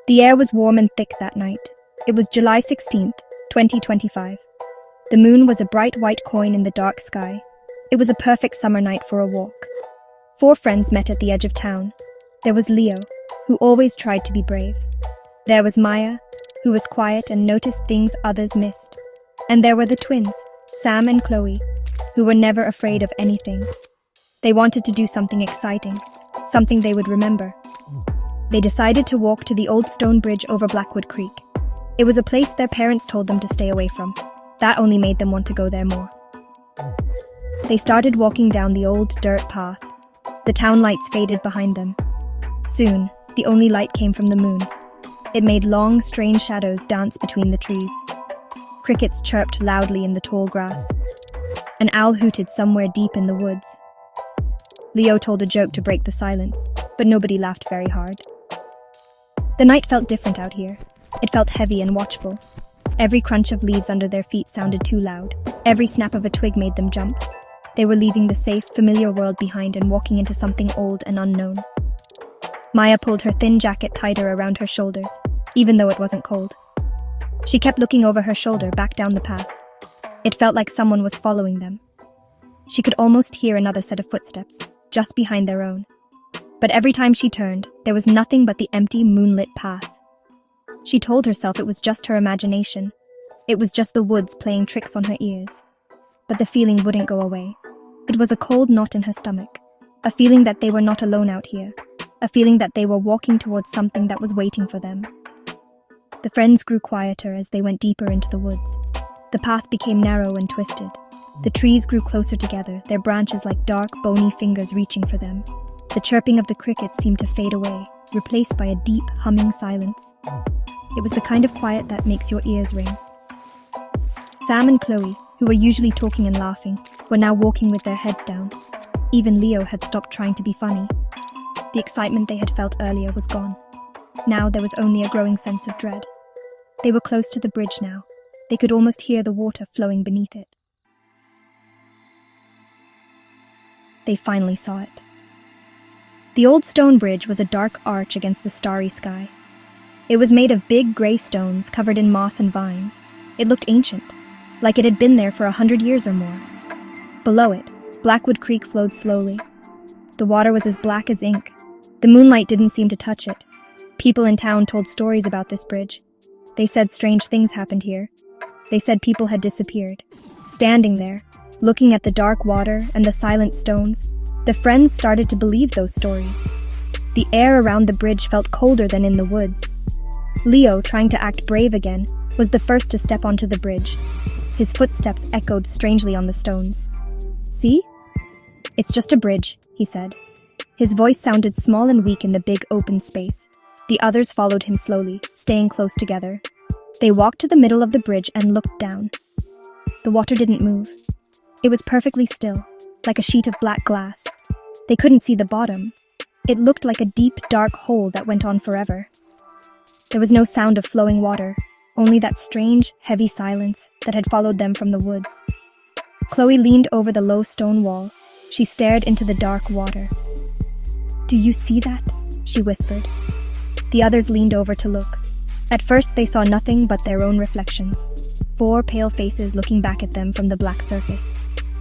The air was warm and thick that night. It was July 16th, 2025. The moon was a bright white coin in the dark sky. It was a perfect summer night for a walk. 4 friends met at the edge of town. There was Leo, who always tried to be brave. There was Maya, who was quiet and noticed things others missed. And there were the twins, Sam and Chloe, who were never afraid of anything. They wanted to do something exciting, something they would remember. They decided to walk to the old stone bridge over Blackwood Creek. It was a place their parents told them to stay away from. That only made them want to go there more. They started walking down the old dirt path. The town lights faded behind them. Soon, the only light came from the moon. It made long, strange shadows dance between the trees. Crickets chirped loudly in the tall grass. An owl hooted somewhere deep in the woods. Leo told a joke to break the silence, but nobody laughed very hard. The night felt different out here. It felt heavy and watchful. Every crunch of leaves under their feet sounded too loud. Every snap of a twig made them jump. They were leaving the safe, familiar world behind and walking into something old and unknown. Maya pulled her thin jacket tighter around her shoulders, even though it wasn't cold. She kept looking over her shoulder back down the path. It felt like someone was following them. She could almost hear another set of footsteps, just behind their own. But every time she turned, there was nothing but the empty, moonlit path. She told herself it was just her imagination. It was just the woods playing tricks on her ears. But the feeling wouldn't go away. It was a cold knot in her stomach, a feeling that they were not alone out here, a feeling that they were walking towards something that was waiting for them. The friends grew quieter as they went deeper into the woods. The path became narrow and twisted. The trees grew closer together, their branches like dark, bony fingers reaching for them. The chirping of the crickets seemed to fade away, replaced by a deep, humming silence. It was the kind of quiet that makes your ears ring. Sam and Chloe, who were usually talking and laughing, were now walking with their heads down. Even Leo had stopped trying to be funny. The excitement they had felt earlier was gone. Now there was only a growing sense of dread. They were close to the bridge now. They could almost hear the water flowing beneath it. They finally saw it. The old stone bridge was a dark arch against the starry sky. It was made of big grey stones covered in moss and vines. It looked ancient, like it had been there for 100 years or more. Below it, Blackwood Creek flowed slowly. The water was as black as ink. The moonlight didn't seem to touch it. People in town told stories about this bridge. They said strange things happened here. They said people had disappeared. Standing there, looking at the dark water and the silent stones, the friends started to believe those stories. The air around the bridge felt colder than in the woods. Leo, trying to act brave again, was the first to step onto the bridge. His footsteps echoed strangely on the stones. "See? It's just a bridge," he said. His voice sounded small and weak in the big open space. The others followed him slowly, staying close together. They walked to the middle of the bridge and looked down. The water didn't move. It was perfectly still, like a sheet of black glass. They couldn't see the bottom. It looked like a deep, dark hole that went on forever. There was no sound of flowing water, only that strange, heavy silence that had followed them from the woods. Chloe leaned over the low stone wall. She stared into the dark water. "Do you see that?" she whispered. The others leaned over to look. At first they saw nothing but their own reflections, 4 pale faces looking back at them from the black surface.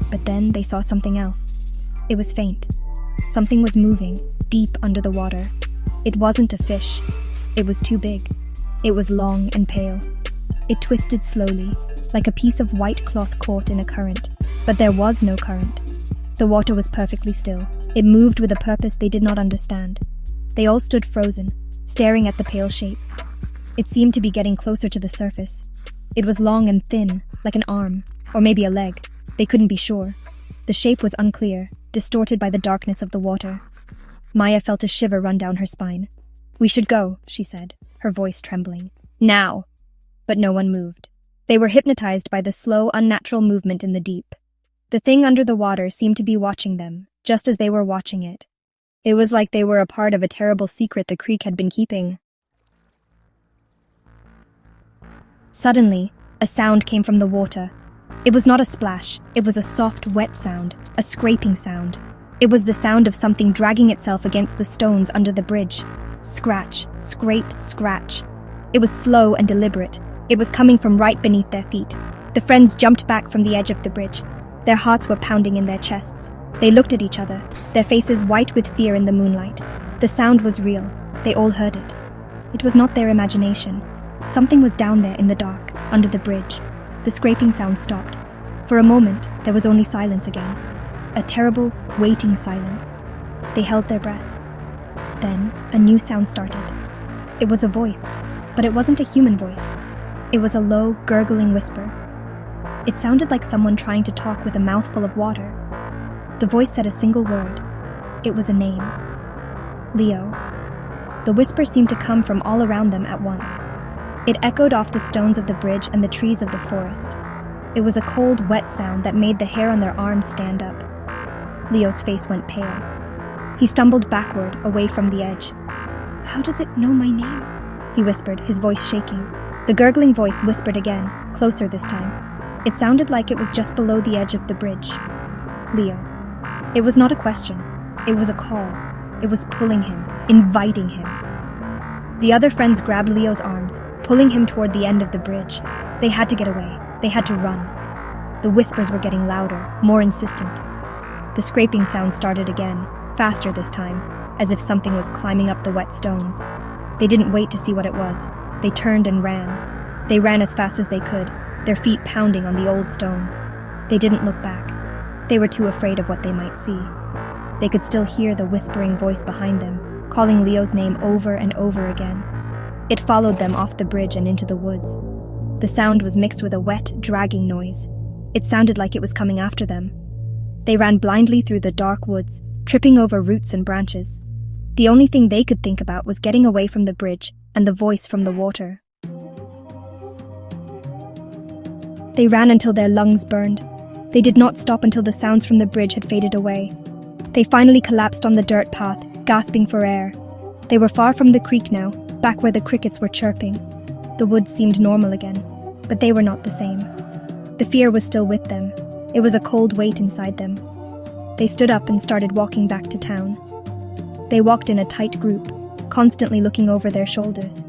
But then they saw something else. It was faint. Something was moving, deep under the water. It wasn't a fish. It was too big. It was long and pale. It twisted slowly, like a piece of white cloth caught in a current. But there was no current. The water was perfectly still. It moved with a purpose they did not understand. They all stood frozen, staring at the pale shape. It seemed to be getting closer to the surface. It was long and thin, like an arm, or maybe a leg. They couldn't be sure. The shape was unclear, distorted by the darkness of the water. Maya felt a shiver run down her spine. "We should go," she said, her voice trembling. "Now!" But no one moved. They were hypnotized by the slow, unnatural movement in the deep. The thing under the water seemed to be watching them, just as they were watching it. It was like they were a part of a terrible secret the creek had been keeping. Suddenly, a sound came from the water. It was not a splash. It was a soft, wet sound, a scraping sound. It was the sound of something dragging itself against the stones under the bridge. Scratch, scrape, scratch. It was slow and deliberate. It was coming from right beneath their feet. The friends jumped back from the edge of the bridge. Their hearts were pounding in their chests. They looked at each other, their faces white with fear in the moonlight. The sound was real. They all heard it. It was not their imagination. Something was down there in the dark, under the bridge. The scraping sound stopped. For a moment, there was only silence again. A terrible, waiting silence. They held their breath. Then, a new sound started. It was a voice, but it wasn't a human voice. It was a low, gurgling whisper. It sounded like someone trying to talk with a mouthful of water. The voice said a single word. It was a name. Leo. The whisper seemed to come from all around them at once. It echoed off the stones of the bridge and the trees of the forest. It was a cold, wet sound that made the hair on their arms stand up. Leo's face went pale. He stumbled backward, away from the edge. "How does it know my name?" he whispered, his voice shaking. The gurgling voice whispered again, closer this time. It sounded like it was just below the edge of the bridge. Leo. It was not a question. It was a call. It was pulling him, inviting him. The other friends grabbed Leo's arms, pulling him toward the end of the bridge. They had to get away. They had to run. The whispers were getting louder, more insistent. The scraping sound started again, faster this time, as if something was climbing up the wet stones. They didn't wait to see what it was. They turned and ran. They ran as fast as they could, their feet pounding on the old stones. They didn't look back. They were too afraid of what they might see. They could still hear the whispering voice behind them, calling Leo's name over and over again. It followed them off the bridge and into the woods. The sound was mixed with a wet, dragging noise. It sounded like it was coming after them. They ran blindly through the dark woods, tripping over roots and branches. The only thing they could think about was getting away from the bridge and the voice from the water. They ran until their lungs burned. They did not stop until the sounds from the bridge had faded away. They finally collapsed on the dirt path, gasping for air. They were far from the creek now, back where the crickets were chirping. The woods seemed normal again, but they were not the same. The fear was still with them. It was a cold weight inside them. They stood up and started walking back to town. They walked in a tight group, constantly looking over their shoulders.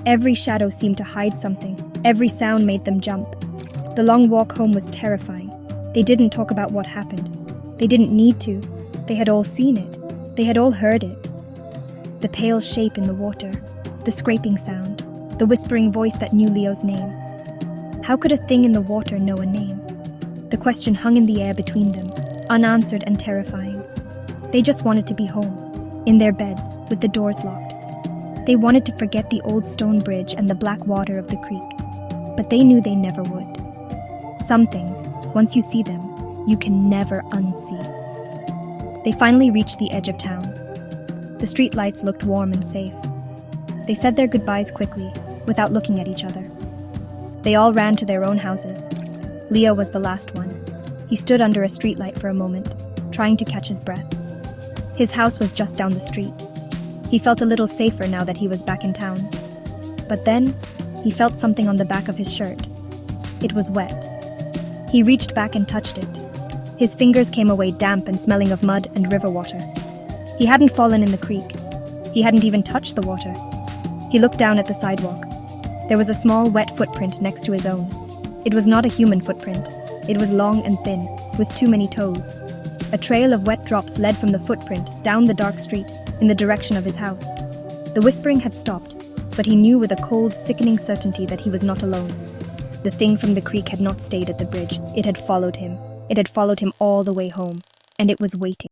Every shadow seemed to hide something. Every sound made them jump. The long walk home was terrifying. They didn't talk about what happened. They didn't need to. They had all seen it. They had all heard it. The pale shape in the water, the scraping sound, the whispering voice that knew Leo's name. How could a thing in the water know a name? The question hung in the air between them, unanswered and terrifying. They just wanted to be home, in their beds, with the doors locked. They wanted to forget the old stone bridge and the black water of the creek, but they knew they never would. Some things, once you see them, you can never unsee. They finally reached the edge of town. The street lights looked warm and safe. They said their goodbyes quickly, without looking at each other. They all ran to their own houses. Leo was the last one. He stood under a streetlight for a moment, trying to catch his breath. His house was just down the street. He felt a little safer now that he was back in town. But then, he felt something on the back of his shirt. It was wet. He reached back and touched it. His fingers came away damp and smelling of mud and river water. He hadn't fallen in the creek. He hadn't even touched the water. He looked down at the sidewalk. There was a small, wet footprint next to his own. It was not a human footprint. It was long and thin, with too many toes. A trail of wet drops led from the footprint down the dark street in the direction of his house. The whispering had stopped, but he knew with a cold, sickening certainty that he was not alone. The thing from the creek had not stayed at the bridge. It had followed him. It had followed him all the way home, and it was waiting.